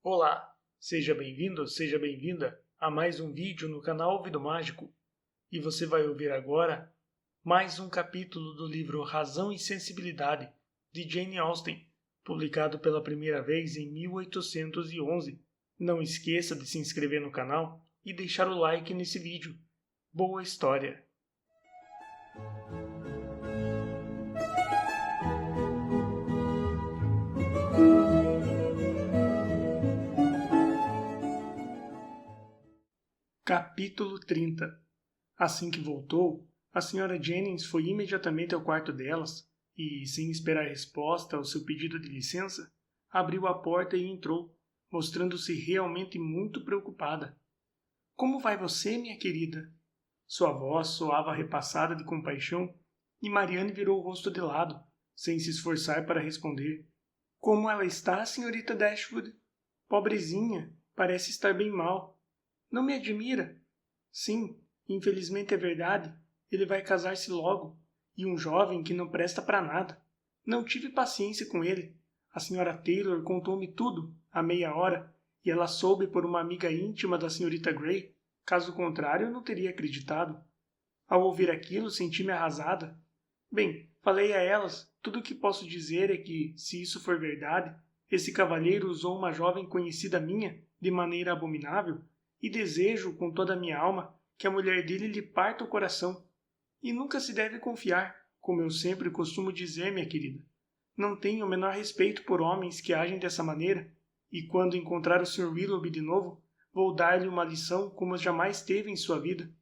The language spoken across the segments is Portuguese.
Olá, seja bem-vindo, seja bem-vinda a mais um vídeo no canal Ouvido Mágico. E você vai ouvir agora mais um capítulo do livro Razão e Sensibilidade, de Jane Austen, publicado pela primeira vez em 1811. Não esqueça de se inscrever no canal e deixar o like nesse vídeo. Boa história! Capítulo 30. Assim que voltou, a Sra. Jennings foi imediatamente ao quarto delas e, sem esperar resposta ao seu pedido de licença, abriu a porta e entrou, mostrando-se realmente muito preocupada. Como vai você, minha querida? Sua voz soava repassada de compaixão e Marianne virou o rosto de lado, sem se esforçar para responder. Como ela está, senhorita Dashwood? Pobrezinha, parece estar bem mal. Não me admira. Sim, infelizmente é verdade. Ele vai casar-se logo. E um jovem que não presta para nada. Não tive paciência com ele. A senhora Taylor contou-me tudo, há meia hora, e ela soube por uma amiga íntima da senhorita Grey. Caso contrário, eu não teria acreditado. Ao ouvir aquilo, senti-me arrasada. Bem, falei a elas. Tudo o que posso dizer é que, se isso for verdade, esse cavalheiro usou uma jovem conhecida minha de maneira abominável, e desejo com toda a minha alma que a mulher dele lhe parta o coração. E nunca se deve confiar, como eu sempre costumo dizer, minha querida. Não tenho o menor respeito por homens que agem dessa maneira, e quando encontrar o Sr. Willoughby de novo, vou dar-lhe uma lição como jamais teve em sua vida.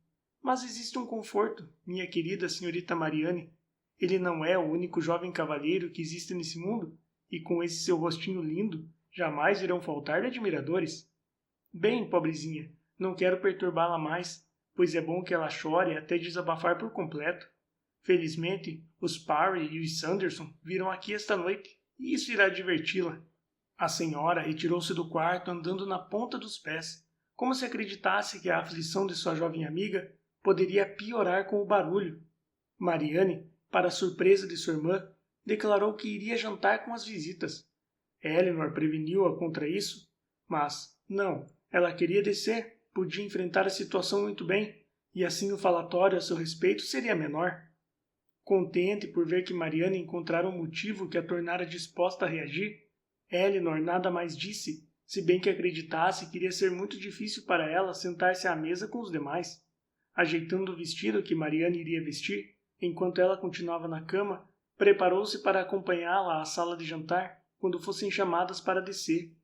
Mas existe um conforto, minha querida senhorita Marianne. Ele não é o único jovem cavalheiro que existe nesse mundo, e com esse seu rostinho lindo, jamais irão faltar-lhe admiradores. Bem, pobrezinha, não quero perturbá-la mais, pois é bom que ela chore até desabafar por completo. Felizmente, os Parry e os Sanderson virão aqui esta noite, e isso irá diverti-la. A senhora retirou-se do quarto andando na ponta dos pés, como se acreditasse que a aflição de sua jovem amiga poderia piorar com o barulho. Marianne, para a surpresa de sua irmã, declarou que iria jantar com as visitas. Elinor preveniu-a contra isso, mas, não, ela queria descer, podia enfrentar a situação muito bem, e assim o falatório a seu respeito seria menor. Contente por ver que Marianne encontrara um motivo que a tornara disposta a reagir, Elinor nada mais disse, se bem que acreditasse que iria ser muito difícil para ela sentar-se à mesa com os demais. Ajeitando o vestido que Marianne iria vestir, enquanto ela continuava na cama, preparou-se para acompanhá-la à sala de jantar quando fossem chamadas para descer.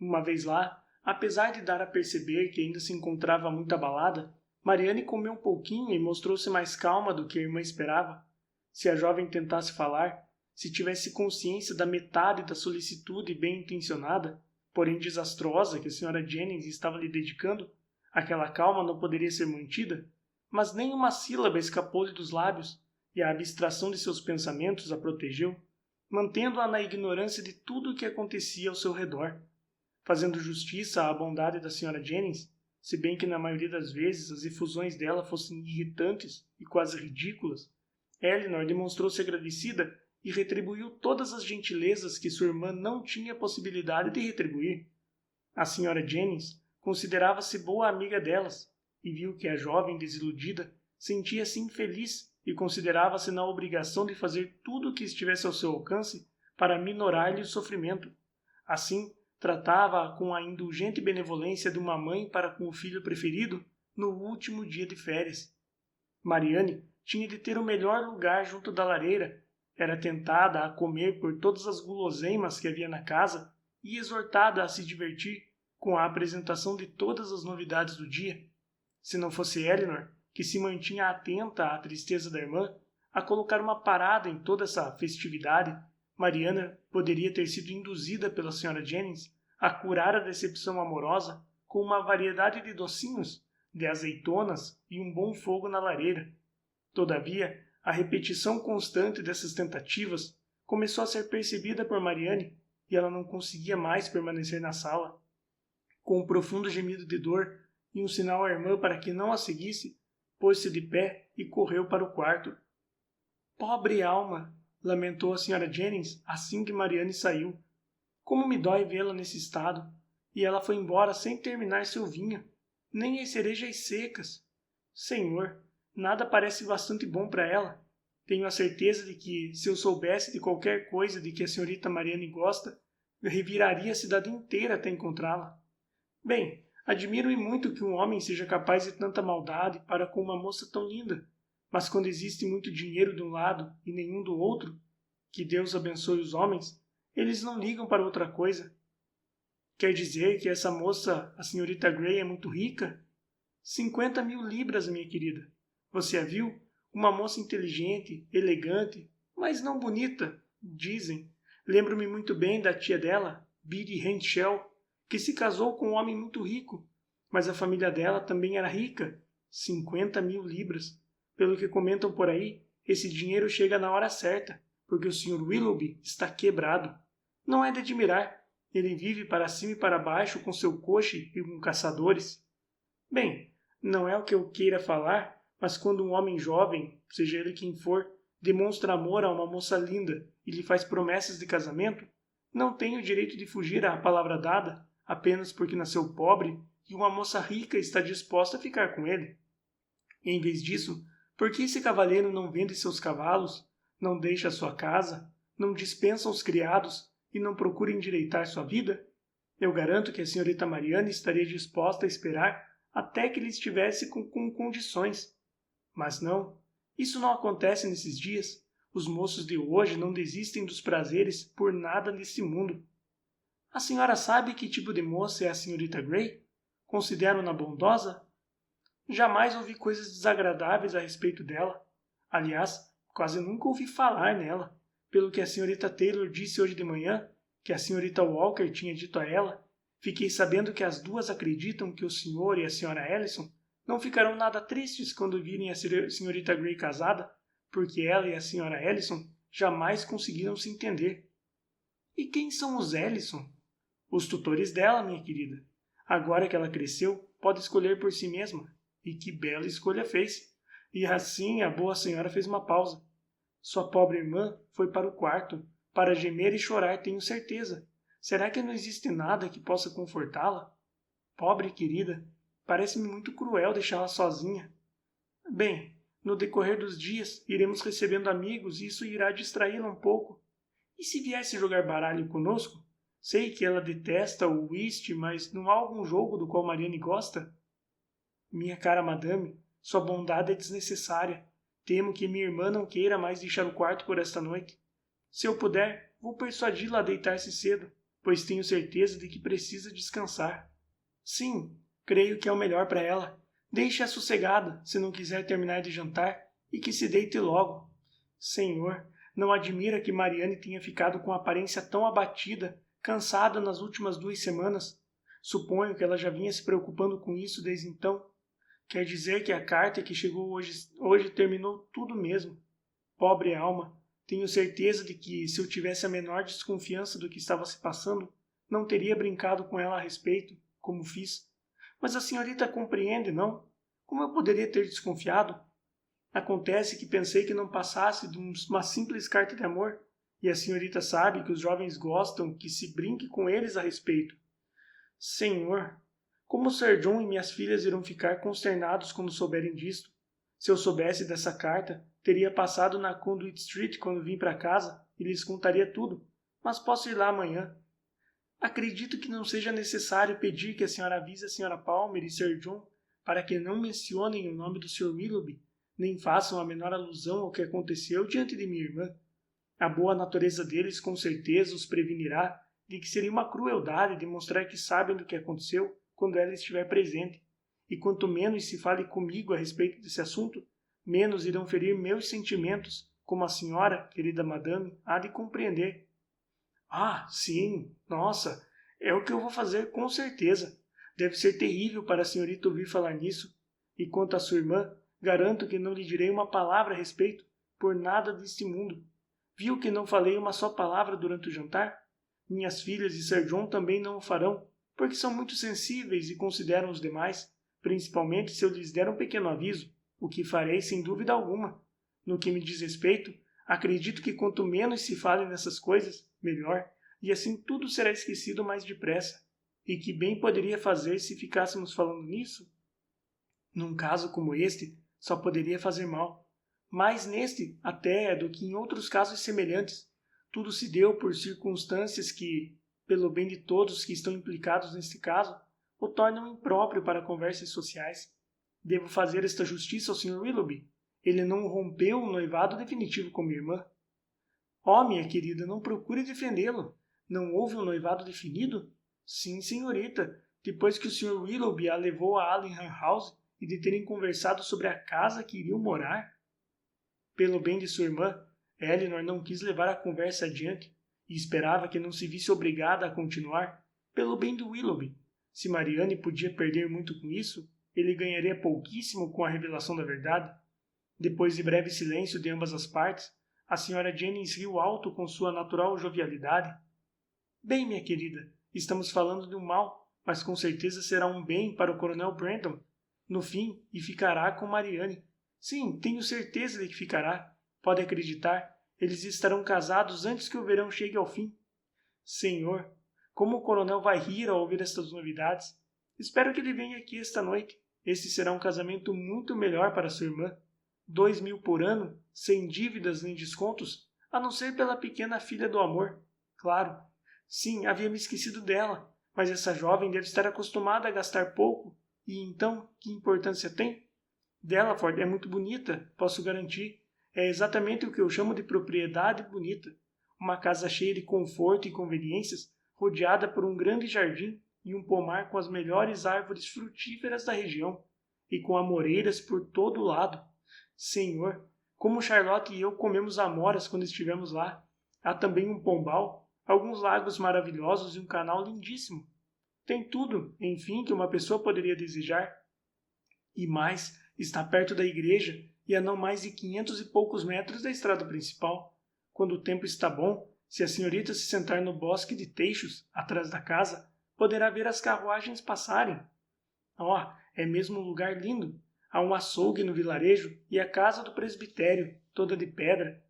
Uma vez lá, apesar de dar a perceber que ainda se encontrava muito abalada, Marianne comeu um pouquinho e mostrou-se mais calma do que a irmã esperava. Se a jovem tentasse falar, se tivesse consciência da metade da solicitude bem-intencionada, porém desastrosa, que a Sra. Jennings estava lhe dedicando, aquela calma não poderia ser mantida, mas nem uma sílaba escapou-lhe dos lábios, e a abstração de seus pensamentos a protegeu, mantendo-a na ignorância de tudo o que acontecia ao seu redor. Fazendo justiça à bondade da Sra. Jennings, se bem que na maioria das vezes as efusões dela fossem irritantes e quase ridículas, Elinor demonstrou-se agradecida e retribuiu todas as gentilezas que sua irmã não tinha possibilidade de retribuir. A Sra. Jennings considerava-se boa amiga delas e viu que a jovem desiludida sentia-se infeliz e considerava-se na obrigação de fazer tudo o que estivesse ao seu alcance para minorar-lhe o sofrimento. Assim, tratava-a com a indulgente benevolência de uma mãe para com o filho preferido no último dia de férias. Marianne tinha de ter o melhor lugar junto da lareira, era tentada a comer por todas as guloseimas que havia na casa e exortada a se divertir com a apresentação de todas as novidades do dia. Se não fosse Elinor, que se mantinha atenta à tristeza da irmã, a colocar uma parada em toda essa festividade, Mariana poderia ter sido induzida pela Sra. Jennings a curar a decepção amorosa com uma variedade de docinhos, de azeitonas e um bom fogo na lareira. Todavia, a repetição constante dessas tentativas começou a ser percebida por Marianne e ela não conseguia mais permanecer na sala. Com um profundo gemido de dor e um sinal à irmã para que não a seguisse, pôs-se de pé e correu para o quarto. Pobre alma! Lamentou a Sra. Jennings assim que Marianne saiu. Como me dói vê-la nesse estado. e ela foi embora sem terminar seu vinho, nem as cerejas secas. Senhor, nada parece bastante bom para ela. Tenho a certeza de que, se eu soubesse de qualquer coisa de que a senhorita Mariane gosta, eu reviraria a cidade inteira até encontrá-la. Bem, admiro-me muito que um homem seja capaz de tanta maldade para com uma moça tão linda, mas quando existe muito dinheiro de um lado e nenhum do outro, que Deus abençoe os homens, eles não ligam para outra coisa. Quer dizer que essa moça, a senhorita Grey, é muito rica? 50.000 libras, minha querida. Você a viu? Uma moça inteligente, elegante, mas não bonita, dizem. Lembro-me muito bem da tia dela, Biddy Hentschel, que se casou com um homem muito rico, mas a família dela também era rica, 50.000 libras. Pelo que comentam por aí, esse dinheiro chega na hora certa, porque o Sr. Willoughby está quebrado. Não é de admirar, ele vive para cima e para baixo com seu coche e com caçadores. Bem, não é o que eu queira falar, mas quando um homem jovem, seja ele quem for, demonstra amor a uma moça linda e lhe faz promessas de casamento, não tem o direito de fugir à palavra dada apenas porque nasceu pobre e uma moça rica está disposta a ficar com ele. E, em vez disso, por que esse cavalheiro não vende seus cavalos, não deixa sua casa, não dispensa os criados e não procura endireitar sua vida? Eu garanto que a senhorita Mariane estaria disposta a esperar até que ele estivesse com condições. Mas não, isso não acontece nesses dias. Os moços de hoje não desistem dos prazeres por nada nesse mundo. A senhora sabe que tipo de moça é a senhorita Grey? Considero-na bondosa? Jamais ouvi coisas desagradáveis a respeito dela. Aliás, quase nunca ouvi falar nela. Pelo que a senhorita Taylor disse hoje de manhã, que a senhorita Walker tinha dito a ela, fiquei sabendo que as duas acreditam que o senhor e a senhora Ellison não ficarão nada tristes quando virem a senhorita Grey casada, porque ela e a senhora Ellison jamais conseguiram se entender. E quem são os Ellison? Os tutores dela, minha querida. Agora que ela cresceu, pode escolher por si mesma. E que bela escolha fez! E assim a boa senhora fez uma pausa. Sua pobre irmã foi para o quarto, para gemer e chorar, tenho certeza. Será que não existe nada que possa confortá-la? Pobre querida, parece-me muito cruel deixá-la sozinha. Bem, no decorrer dos dias, iremos recebendo amigos e isso irá distraí-la um pouco. E se viesse jogar baralho conosco? Sei que ela detesta o whist, mas não há algum jogo do qual Mariane gosta? Minha cara madame, sua bondade é desnecessária. Temo que minha irmã não queira mais deixar o quarto por esta noite. Se eu puder, vou persuadi-la a deitar-se cedo, pois tenho certeza de que precisa descansar. Sim, creio que é o melhor para ela. Deixe-a sossegada, se não quiser terminar de jantar, e que se deite logo. Senhor, não admira que Mariane tenha ficado com aparência tão abatida, cansada nas últimas 2 semanas. Suponho que ela já vinha se preocupando com isso desde então. Quer dizer que a carta que chegou hoje terminou tudo mesmo. Pobre alma, tenho certeza de que, se eu tivesse a menor desconfiança do que estava se passando, não teria brincado com ela a respeito, como fiz. Mas a senhorita compreende, não? Como eu poderia ter desconfiado? Acontece que pensei que não passasse de uma simples carta de amor, e a senhorita sabe que os jovens gostam que se brinque com eles a respeito. Senhor, como Sir John e minhas filhas irão ficar consternados quando souberem disto? Se eu soubesse dessa carta, teria passado na Conduit Street quando vim para casa e lhes contaria tudo, mas posso ir lá amanhã. Acredito que não seja necessário pedir que a senhora avise a senhora Palmer e Sir John para que não mencionem o nome do Sr. Willoughby, nem façam a menor alusão ao que aconteceu diante de minha irmã. A boa natureza deles com certeza os prevenirá de que seria uma crueldade demonstrar que sabem do que aconteceu quando ela estiver presente, e quanto menos se fale comigo a respeito desse assunto, menos irão ferir meus sentimentos, como a senhora, querida madame, há de compreender. Ah, sim, nossa, é o que eu vou fazer com certeza. Deve ser terrível para a senhorita ouvir falar nisso. E quanto à sua irmã, garanto que não lhe direi uma palavra a respeito, por nada deste mundo. Viu que não falei uma só palavra durante o jantar? Minhas filhas e Sir John também não o farão, porque são muito sensíveis e consideram os demais, principalmente se eu lhes der um pequeno aviso, o que farei sem dúvida alguma. No que me diz respeito, acredito que quanto menos se fale nessas coisas, melhor, e assim tudo será esquecido mais depressa. E que bem poderia fazer se ficássemos falando nisso? Num caso como este, só poderia fazer mal. Mais neste, até, do que em outros casos semelhantes. Tudo se deu por circunstâncias que, pelo bem de todos que estão implicados neste caso, o tornam impróprio para conversas sociais. Devo fazer esta justiça ao Sr. Willoughby. Ele não rompeu um noivado definitivo com minha irmã. Oh, minha querida, não procure defendê-lo. Não houve um noivado definido? Sim, senhorita. Depois que o Sr. Willoughby a levou a Allenham House e de terem conversado sobre a casa que iriam morar. Pelo bem de sua irmã, Elinor não quis levar a conversa adiante e esperava que não se visse obrigada a continuar. Pelo bem do Willoughby. Se Marianne podia perder muito com isso, ele ganharia pouquíssimo com a revelação da verdade. Depois de breve silêncio de ambas as partes, a Sra. Jennings riu alto com sua natural jovialidade. Bem, minha querida, estamos falando de um mal, mas com certeza será um bem para o Coronel Brandon. No fim, e ficará com Marianne. Sim, tenho certeza de que ficará. Pode acreditar, eles estarão casados antes que o verão chegue ao fim. Senhor, como o coronel vai rir ao ouvir estas novidades. Espero que ele venha aqui esta noite. Este será um casamento muito melhor para sua irmã. 2.000 por ano, sem dívidas nem descontos, a não ser pela pequena filha do amor. Claro, sim, havia me esquecido dela, mas essa jovem deve estar acostumada a gastar pouco, e então, que importância tem? Delaford é muito bonita, posso garantir. É exatamente o que eu chamo de propriedade bonita. Uma casa cheia de conforto e conveniências, rodeada por um grande jardim e um pomar com as melhores árvores frutíferas da região, e com amoreiras por todo o lado. Senhor, como Charlotte e eu comemos amoras quando estivemos lá. Há também um pombal, alguns lagos maravilhosos e um canal lindíssimo. Tem tudo, enfim, que uma pessoa poderia desejar. E mais, está perto da igreja e a não mais de 500 e poucos metros da estrada principal. Quando o tempo está bom, se a senhorita se sentar no bosque de teixos, atrás da casa, poderá ver as carruagens passarem. Oh, é mesmo um lugar lindo. Há um açougue no vilarejo e a casa do presbitério, toda de pedra.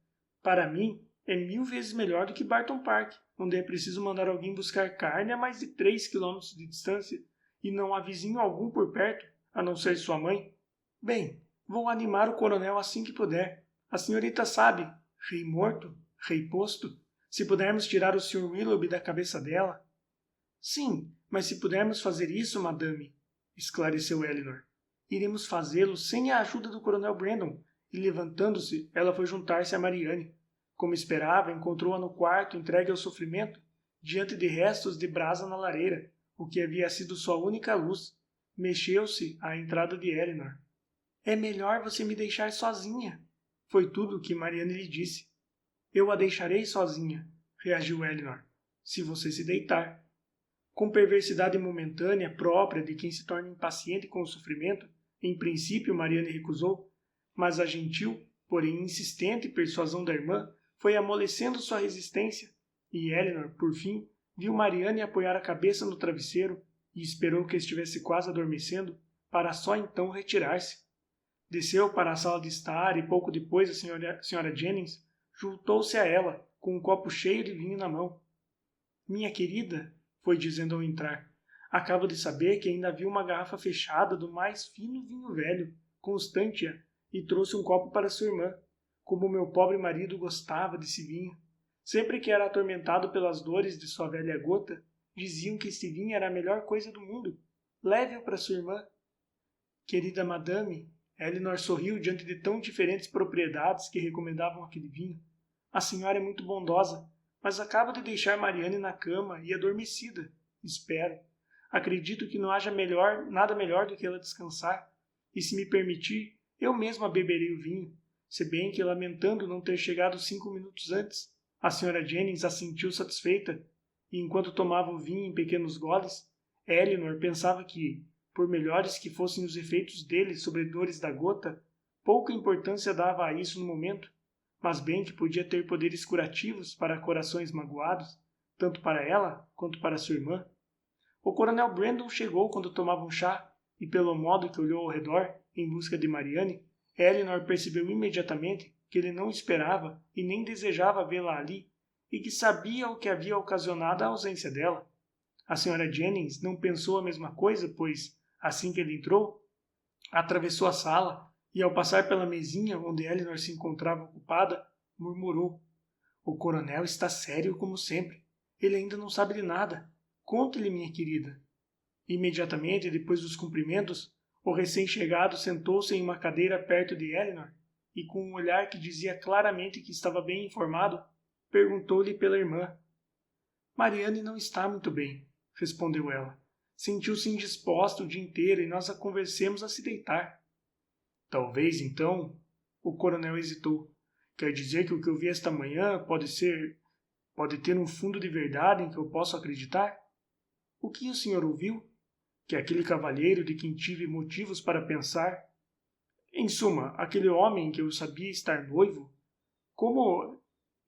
Para mim, é 1000 vezes melhor do que Barton Park, onde é preciso mandar alguém buscar carne a mais de 3 quilômetros de distância, e não há vizinho algum por perto, a não ser sua mãe. Bem, vou animar o coronel assim que puder. A senhorita sabe, rei morto, rei posto. Se pudermos tirar o Sr. Willoughby da cabeça dela. Sim, mas se pudermos fazer isso, madame, esclareceu Elinor, iremos fazê-lo sem a ajuda do coronel Brandon. E levantando-se, ela foi juntar-se a Marianne. Como esperava, encontrou-a no quarto, entregue ao sofrimento, diante de restos de brasa na lareira, o que havia sido sua única luz. Mexeu-se à entrada de Elinor. É melhor você me deixar sozinha, foi tudo o que Marianne lhe disse. Eu a deixarei sozinha, reagiu Elinor, se você se deitar. Com perversidade momentânea própria de quem se torna impaciente com o sofrimento, em princípio Marianne recusou, mas a gentil, porém insistente persuasão da irmã foi amolecendo sua resistência, e Elinor, por fim, viu Marianne apoiar a cabeça no travesseiro e esperou que estivesse quase adormecendo, para só então retirar-se. Desceu para a sala de estar e pouco depois a senhora Jennings juntou-se a ela, com um copo cheio de vinho na mão. Minha querida, foi dizendo ao entrar, acabo de saber que ainda havia uma garrafa fechada do mais fino vinho velho, Constantia, e trouxe um copo para sua irmã. Como meu pobre marido gostava desse vinho. Sempre que era atormentado pelas dores de sua velha gota, diziam que este vinho era a melhor coisa do mundo. Leve-o para sua irmã. Querida madame, Elinor sorriu diante de tão diferentes propriedades que recomendavam aquele vinho. A senhora é muito bondosa, mas acabo de deixar Marianne na cama e adormecida. Espero. Acredito que não haja nada melhor do que ela descansar. E se me permitir, eu mesma beberei o vinho, se bem que lamentando não ter chegado 5 minutos antes. A senhora Jennings assentiu satisfeita, e enquanto tomava o vinho em pequenos goles, Elinor pensava que, por melhores que fossem os efeitos dele sobre dores da gota, pouca importância dava a isso no momento, mas bem que podia ter poderes curativos para corações magoados, tanto para ela quanto para sua irmã. O coronel Brandon chegou quando tomavam chá, e pelo modo que olhou ao redor, em busca de Marianne, Elinor percebeu imediatamente que ele não esperava e nem desejava vê-la ali, e que sabia o que havia ocasionado a ausência dela. A senhora Jennings não pensou a mesma coisa, pois, assim que ele entrou, atravessou a sala e, ao passar pela mesinha onde Eleanor se encontrava ocupada, murmurou: "O coronel está sério como sempre. Ele ainda não sabe de nada. Conte-lhe, minha querida." Imediatamente depois dos cumprimentos, o recém-chegado sentou-se em uma cadeira perto de Eleanor e, com um olhar que dizia claramente que estava bem informado, perguntou-lhe pela irmã. "Mariane não está muito bem", respondeu ela. "Sentiu-se indisposta o dia inteiro e nós a convencemos a se deitar." "Talvez, então," o coronel hesitou. "Quer dizer que o que eu vi esta manhã pode ter um fundo de verdade em que eu posso acreditar?" "O que o senhor ouviu?" "Que aquele cavalheiro de quem tive motivos para pensar, em suma, aquele homem que eu sabia estar noivo, como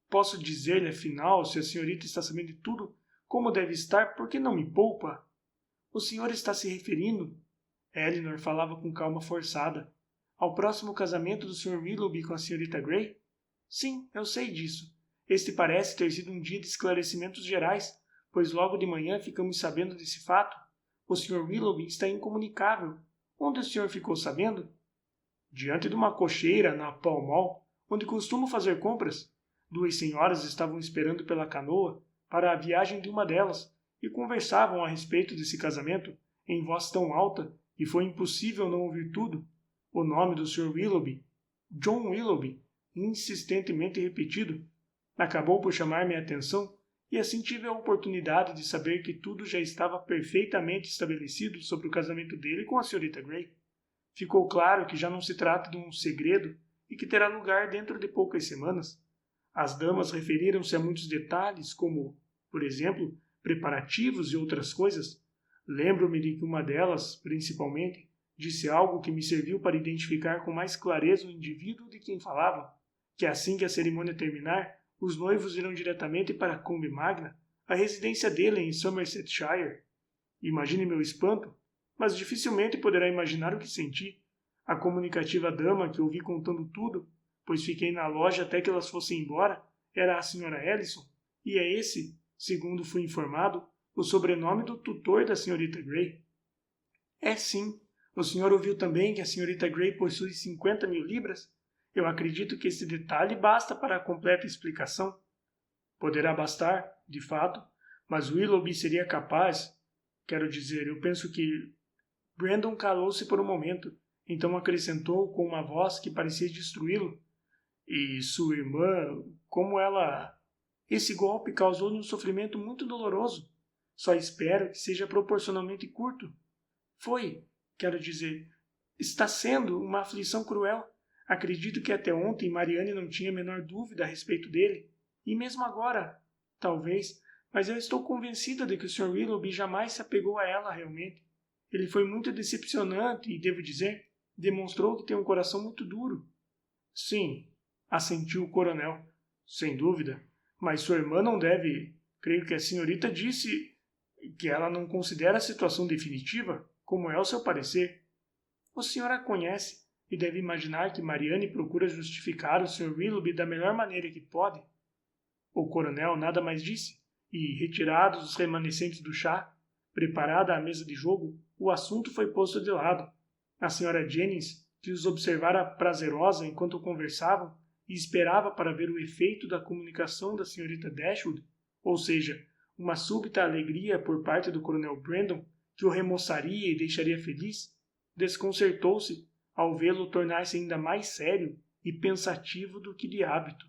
posso dizer-lhe, afinal, se a senhorita está sabendo de tudo, como deve estar, por que não me poupa?" "O senhor está se referindo," Eleanor falava com calma forçada, "ao próximo casamento do Sr. Willoughby com a senhorita Grey?" "Sim, eu sei disso. Este parece ter sido um dia de esclarecimentos gerais, pois logo de manhã ficamos sabendo desse fato. O Sr. Willoughby está incomunicável. Onde o senhor ficou sabendo?" "Diante de uma cocheira na Pall Mall, onde costumo fazer compras. Duas senhoras estavam esperando pela canoa para a viagem de uma delas e conversavam a respeito desse casamento em voz tão alta que foi impossível não ouvir tudo. O nome do Sr. Willoughby, John Willoughby, insistentemente repetido, acabou por chamar minha atenção e assim tive a oportunidade de saber que tudo já estava perfeitamente estabelecido sobre o casamento dele com a senhorita Grey. Ficou claro que já não se trata de um segredo e que terá lugar dentro de poucas semanas. As damas referiram-se a muitos detalhes, como, por exemplo, preparativos e outras coisas. Lembro-me de que uma delas, principalmente, disse algo que me serviu para identificar com mais clareza o indivíduo de quem falava, que assim que a cerimônia terminar, os noivos irão diretamente para Combe Magna, a residência dele em Somersetshire. Imagine meu espanto, mas dificilmente poderá imaginar o que senti. A comunicativa dama que ouvi contando tudo, pois fiquei na loja até que elas fossem embora, era a senhora Ellison, e é esse, segundo fui informado, o sobrenome do tutor da senhorita Grey. "É sim. O senhor ouviu também que a senhorita Grey possui 50.000 libras? Eu acredito que esse detalhe basta para a completa explicação." "Poderá bastar, de fato, mas Willoughby seria capaz. Quero dizer, eu penso que..." Brandon calou-se por um momento, então acrescentou com uma voz que parecia destruí-lo: "E sua irmã, como ela... Esse golpe causou-lhe um sofrimento muito doloroso. Só espero que seja proporcionalmente curto. Foi, quero dizer, está sendo uma aflição cruel. Acredito que até ontem Mariane não tinha a menor dúvida a respeito dele. E mesmo agora, talvez, mas eu estou convencida de que o Sr. Willoughby jamais se apegou a ela realmente. Ele foi muito decepcionante e, devo dizer, demonstrou que tem um coração muito duro." "Sim," assentiu o coronel, "sem dúvida. Mas sua irmã não deve... Creio que a senhorita disse que ela não considera a situação definitiva, como é o seu parecer." "O senhor a conhece e deve imaginar que Mariane procura justificar o Sr. Willoughby da melhor maneira que pode." O coronel nada mais disse, e, retirados os remanescentes do chá, preparada a mesa de jogo, o assunto foi posto de lado. A senhora Jennings, que os observara prazerosa enquanto conversavam, e esperava para ver o efeito da comunicação da senhorita Dashwood, ou seja, uma súbita alegria por parte do coronel Brandon, que o remoçaria e deixaria feliz, desconcertou-se ao vê-lo tornar-se ainda mais sério e pensativo do que de hábito.